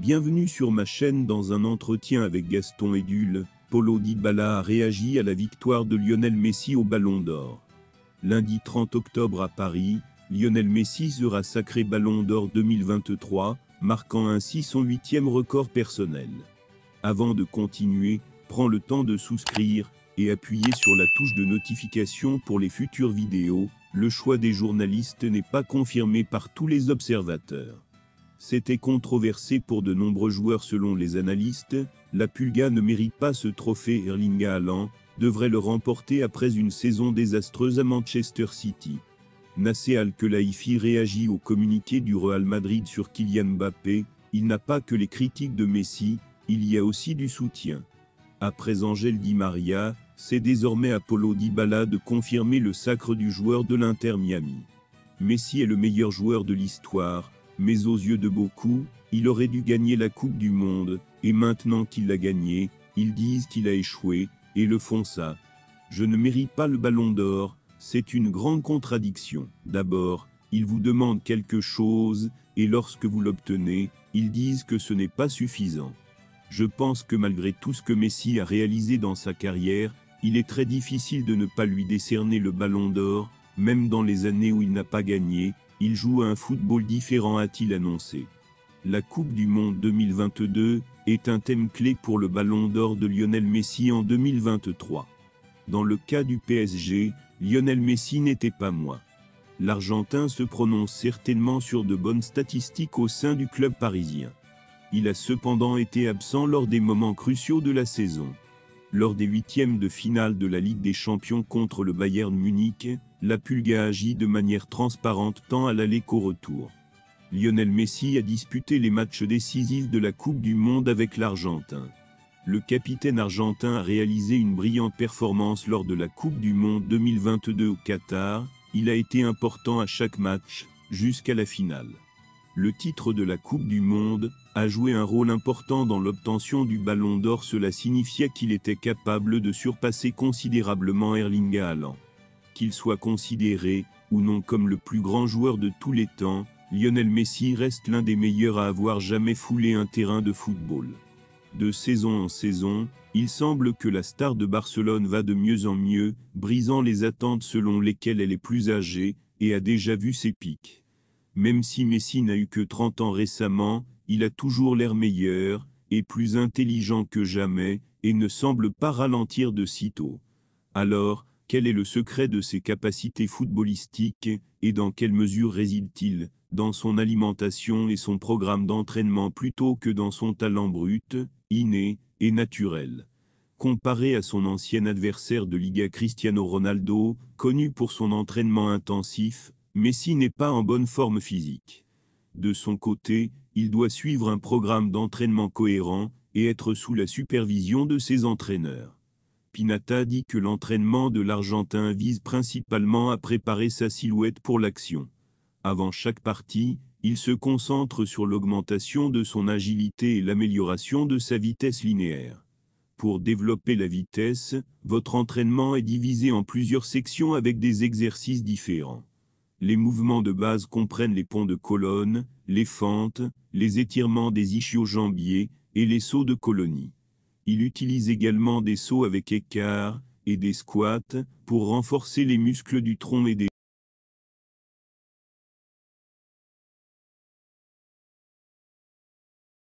Bienvenue sur ma chaîne. Dans un entretien avec Gaston Edul, Paulo Dybala a réagi à la victoire de Lionel Messi au Ballon d'Or. Lundi 30 octobre à Paris, Lionel Messi sera sacré Ballon d'Or 2023, marquant ainsi son 8e record personnel. Avant de continuer, prends le temps de souscrire et appuyer sur la touche de notification pour les futures vidéos. Le choix des journalistes n'est pas confirmé par tous les observateurs. C'était controversé pour de nombreux joueurs selon les analystes. La Pulga ne mérite pas ce trophée. Erling Haaland devrait le remporter après une saison désastreuse à Manchester City. Nasser Al-Khelaifi réagit au communiqué du Real Madrid sur Kylian Mbappé. Il n'a pas que les critiques de Messi, il y a aussi du soutien. Après Angel Di Maria, c'est désormais à Paulo Dybala de confirmer le sacre du joueur de l'Inter Miami. Messi est le meilleur joueur de l'histoire, mais aux yeux de beaucoup, il aurait dû gagner la Coupe du Monde, et maintenant qu'il l'a gagnée, ils disent qu'il a échoué, et le font ça. Je ne mérite pas le Ballon d'Or, c'est une grande contradiction. D'abord, ils vous demandent quelque chose, et lorsque vous l'obtenez, ils disent que ce n'est pas suffisant. Je pense que malgré tout ce que Messi a réalisé dans sa carrière, il est très difficile de ne pas lui décerner le Ballon d'Or, même dans les années où il n'a pas gagné. Il joue à un football différent, a-t-il annoncé. La Coupe du Monde 2022 est un thème clé pour le Ballon d'Or de Lionel Messi en 2023. Dans le cas du PSG, Lionel Messi n'était pas moi. L'Argentin se prononce certainement sur de bonnes statistiques au sein du club parisien. Il a cependant été absent lors des moments cruciaux de la saison. Lors des 8e de finale de la Ligue des Champions contre le Bayern Munich, la Pulga agit de manière transparente tant à l'aller qu'au retour. Lionel Messi a disputé les matchs décisifs de la Coupe du Monde avec l'Argentin. Le capitaine argentin a réalisé une brillante performance lors de la Coupe du Monde 2022 au Qatar. Il a été important à chaque match, jusqu'à la finale. Le titre de la Coupe du Monde a joué un rôle important dans l'obtention du Ballon d'Or. Cela signifiait qu'il était capable de surpasser considérablement Erling Haaland. Qu'il soit considéré ou non comme le plus grand joueur de tous les temps, Lionel Messi reste l'un des meilleurs à avoir jamais foulé un terrain de football. De saison en saison, il semble que la star de Barcelone va de mieux en mieux, brisant les attentes selon lesquelles elle est plus âgée et a déjà vu ses pics. Même si Messi n'a eu que 30 ans récemment, il a toujours l'air meilleur et plus intelligent que jamais et ne semble pas ralentir de sitôt. Alors, quel est le secret de ses capacités footballistiques et dans quelle mesure réside-t-il dans son alimentation et son programme d'entraînement plutôt que dans son talent brut, inné et naturel? Comparé à son ancien adversaire de Liga Cristiano Ronaldo, connu pour son entraînement intensif, Messi n'est pas en bonne forme physique. De son côté, il doit suivre un programme d'entraînement cohérent et être sous la supervision de ses entraîneurs. Pinata dit que l'entraînement de l'Argentin vise principalement à préparer sa silhouette pour l'action. Avant chaque partie, il se concentre sur l'augmentation de son agilité et l'amélioration de sa vitesse linéaire. Pour développer la vitesse, votre entraînement est divisé en plusieurs sections avec des exercices différents. Les mouvements de base comprennent les ponts de colonne, les fentes, les étirements des ischio-jambiers et les sauts de colonie. Il utilise également des sauts avec écart et des squats pour renforcer les muscles du tronc et des